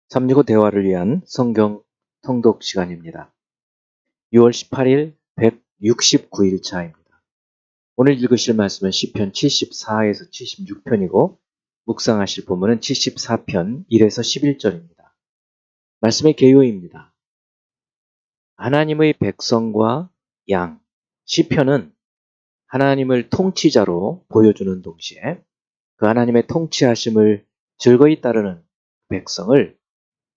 365 대화를 위한 성경 통독 시간입니다. 6월 18일 169일 차입니다. 오늘 읽으실 말씀은 시편 74에서 76편이고 묵상하실 본문은 74편 1에서 11절입니다. 말씀의 개요입니다. 하나님의 백성과 양. 시편은 하나님을 통치자로 보여주는 동시에 그 하나님의 통치하심을 즐거이 따르는 백성을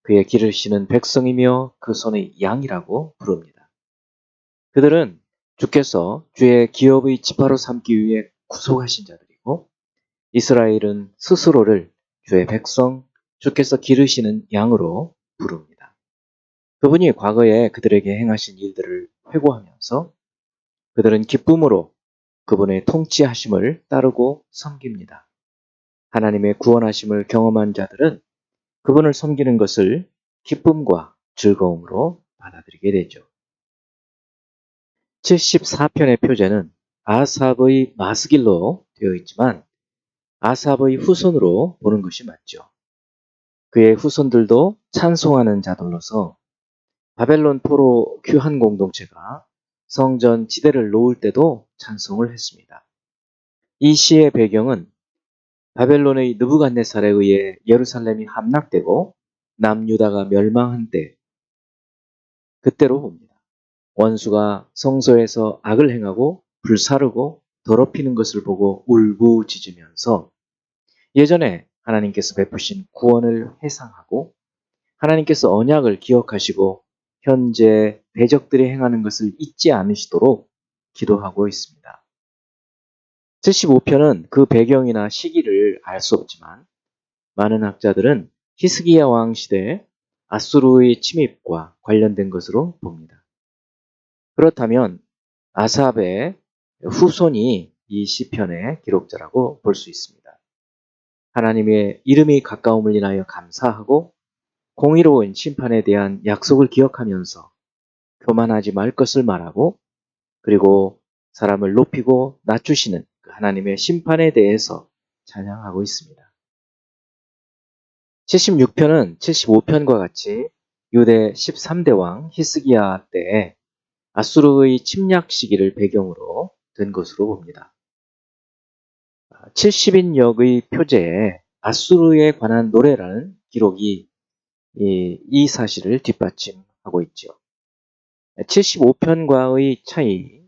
그의 기르시는 백성이며 그 손의 양이라고 부릅니다. 그들은 주께서 주의 기업의 지파로 삼기 위해 구속하신 자들이고 이스라엘은 스스로를 주의 백성, 주께서 기르시는 양으로 부릅니다. 그분이 과거에 그들에게 행하신 일들을 회고하면서 그들은 기쁨으로 그분의 통치하심을 따르고 섬깁니다. 하나님의 구원하심을 경험한 자들은 그분을 섬기는 것을 기쁨과 즐거움으로 받아들이게 되죠. 74편의 표제는 아삽의 마스길로 되어 있지만 아삽의 후손으로 보는 것이 맞죠. 그의 후손들도 찬송하는 자들로서 바벨론 포로 귀한 공동체가 성전 지대를 놓을 때도 찬송을 했습니다. 이 시의 배경은 바벨론의 느부갓네살에 의해 예루살렘이 함락되고 남유다가 멸망한 때 그때로 봅니다. 원수가 성소에서 악을 행하고 불사르고 더럽히는 것을 보고 울부짖으면서 예전에 하나님께서 베푸신 구원을 회상하고 하나님께서 언약을 기억하시고 현재 대적들이 행하는 것을 잊지 않으시도록 기도하고 있습니다. 75편은 그 배경이나 시기를 알 수 없지만 많은 학자들은 히스기야 왕 시대 아수르의 침입과 관련된 것으로 봅니다. 그렇다면 아삽의 후손이 이 시편의 기록자라고 볼 수 있습니다. 하나님의 이름이 가까움을 인하여 감사하고 공의로운 심판에 대한 약속을 기억하면서 교만하지 말 것을 말하고 그리고 사람을 높이고 낮추시는 그 하나님의 심판에 대해서 찬양하고 있습니다. 76편은 75편과 같이 유대 13대 왕 히스기야 때에 아수르의 침략 시기를 배경으로 든 것으로 봅니다. 70인역의 표제에 아수르에 관한 노래라는 기록이 이 사실을 뒷받침하고 있죠. 75편과의 차이는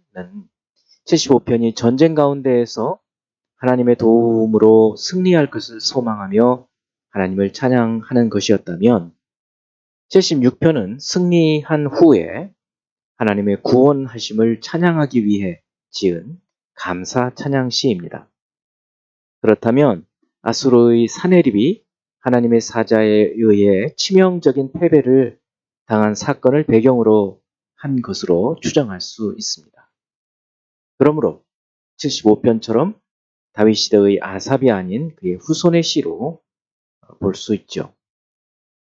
75편이 전쟁 가운데에서 하나님의 도움으로 승리할 것을 소망하며 하나님을 찬양하는 것이었다면 76편은 승리한 후에 하나님의 구원하심을 찬양하기 위해 지은 감사 찬양시입니다. 그렇다면 아수르의 사네립이 하나님의 사자에 의해 치명적인 패배를 당한 사건을 배경으로 한 것으로 추정할 수 있습니다. 그러므로 75편처럼 다윗 시대의 아삽이 아닌 그의 후손의 시로 볼 수 있죠.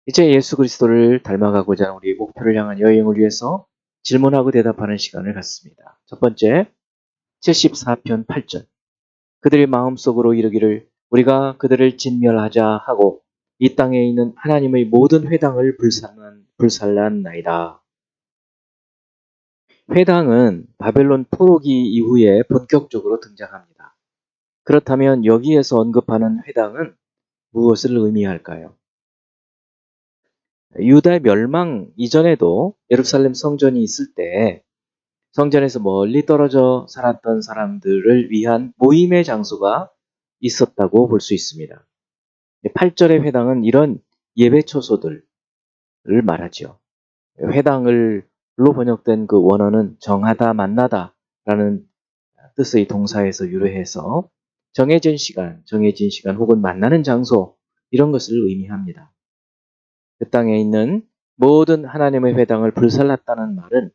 이제 예수 그리스도를 닮아가고자 하는 우리의 목표를 향한 여행을 위해서 질문하고 대답하는 시간을 갖습니다. 첫 번째, 74편 8절. 그들의 마음속으로 이르기를 우리가 그들을 진멸하자 하고 이 땅에 있는 하나님의 모든 회당을 불살랐나이다. 회당은 바벨론 포로기 이후에 본격적으로 등장합니다. 그렇다면 여기에서 언급하는 회당은 무엇을 의미할까요? 유다 멸망 이전에도 예루살렘 성전이 있을 때 성전에서 멀리 떨어져 살았던 사람들을 위한 모임의 장소가 있었다고 볼 수 있습니다. 8절의 회당은 이런 예배 처소들을 말하죠. 회당을로 번역된 그 원어는 정하다, 만나다 라는 뜻의 동사에서 유래해서 정해진 시간 혹은 만나는 장소 이런 것을 의미합니다. 그 땅에 있는 모든 하나님의 회당을 불살랐다는 말은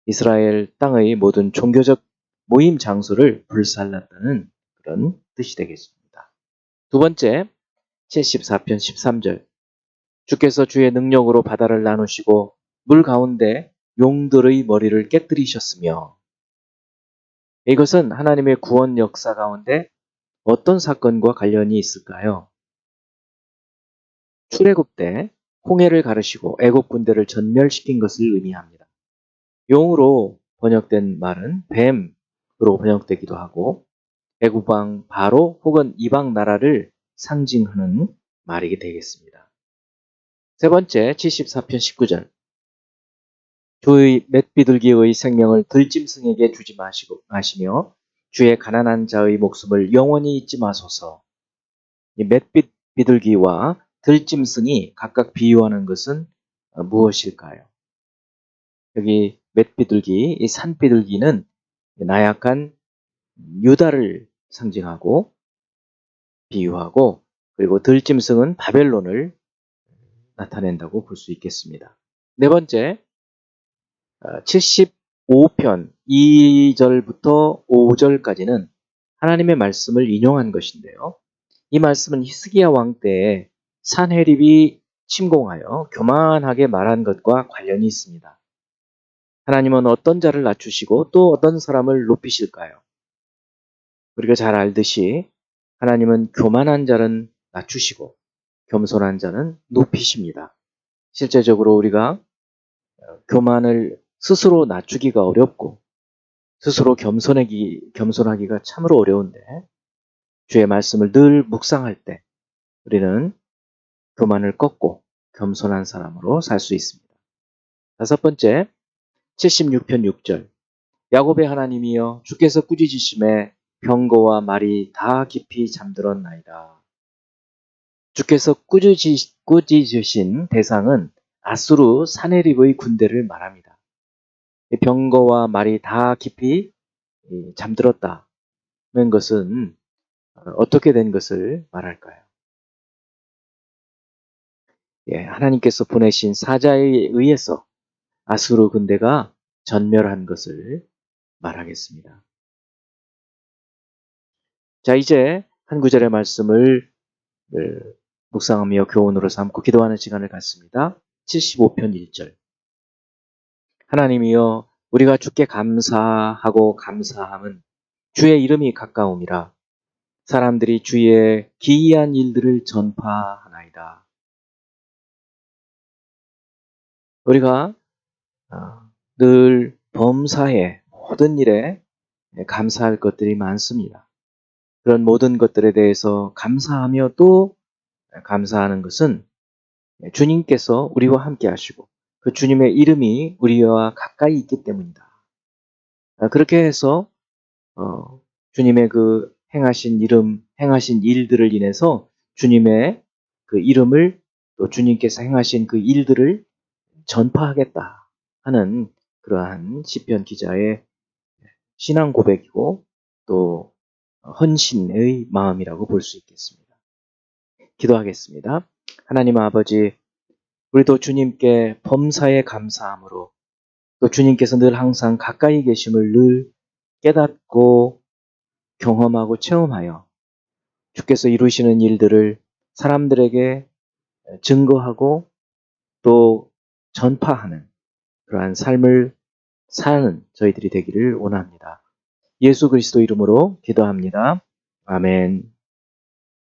이스라엘 땅의 모든 종교적 모임 장소를 불살랐다는 그런 뜻이 되겠습니다. 두 번째, 74편 13절. 주께서 주의 능력으로 바다를 나누시고 물 가운데 용들의 머리를 깨뜨리셨으며 이것은 하나님의 구원 역사 가운데 어떤 사건과 관련이 있을까요? 출애굽 때 홍해를 가르시고 애국 군대를 전멸시킨 것을 의미합니다. 용으로 번역된 말은 뱀으로 번역되기도 하고 애국왕 바로 혹은 이방 나라를 상징하는 말이 되겠습니다. 세 번째 74편 19절 주의 맷비둘기의 생명을 들짐승에게 주지 마시며 주의 가난한 자의 목숨을 영원히 잊지 마소서. 이 맷비둘기와 들짐승이 각각 비유하는 것은 무엇일까요? 여기 맷비둘기, 이 산비둘기는 나약한 유다를 상징하고 비유하고 그리고 들짐승은 바벨론을 나타낸다고 볼 수 있겠습니다. 네 번째 75편 2절부터 5절까지는 하나님의 말씀을 인용한 것인데요. 이 말씀은 히스기야 왕 때에 산헤립이 침공하여 교만하게 말한 것과 관련이 있습니다. 하나님은 어떤 자를 낮추시고 또 어떤 사람을 높이실까요? 우리가 잘 알듯이 하나님은 교만한 자는 낮추시고 겸손한 자는 높이십니다. 실제적으로 우리가 교만을 스스로 낮추기가 어렵고 스스로 겸손하기가 참으로 어려운데 주의 말씀을 늘 묵상할 때 우리는 교만을 꺾고 겸손한 사람으로 살 수 있습니다. 다섯 번째 76편 6절 야곱의 하나님이여 주께서 꾸짖으심에 병거와 말이 다 깊이 잠들었나이다. 주께서 꾸짖으신 대상은 아수르 사네립의 군대를 말합니다. 병거와 말이 다 깊이 잠들었다는 것은 어떻게 된 것을 말할까요? 하나님께서 보내신 사자에 의해서 아수르 군대가 전멸한 것을 말하겠습니다. 자, 이제 한 구절의 말씀을 묵상하며 교훈으로 삼고 기도하는 시간을 갖습니다. 75편 1절 하나님이여 우리가 주께 감사하고 감사함은 주의 이름이 가까움이라 사람들이 주의 기이한 일들을 전파하나이다. 우리가 늘 범사에 모든 일에 감사할 것들이 많습니다. 그런 모든 것들에 대해서 감사하며 또 감사하는 것은 주님께서 우리와 함께 하시고 그 주님의 이름이 우리와 가까이 있기 때문이다. 그렇게 해서 주님의 그 행하신 일들을 인해서 주님의 그 이름을 또 주님께서 행하신 그 일들을 전파하겠다 하는 그러한 시편 기자의 신앙 고백이고 또 헌신의 마음이라고 볼 수 있겠습니다. 기도하겠습니다. 하나님 아버지, 우리도 주님께 범사에 감사함으로 또 주님께서 늘 항상 가까이 계심을 늘 깨닫고 경험하고 체험하여 주께서 이루시는 일들을 사람들에게 증거하고 또 전파하는 그러한 삶을 사는 저희들이 되기를 원합니다. 예수 그리스도 이름으로 기도합니다. 아멘.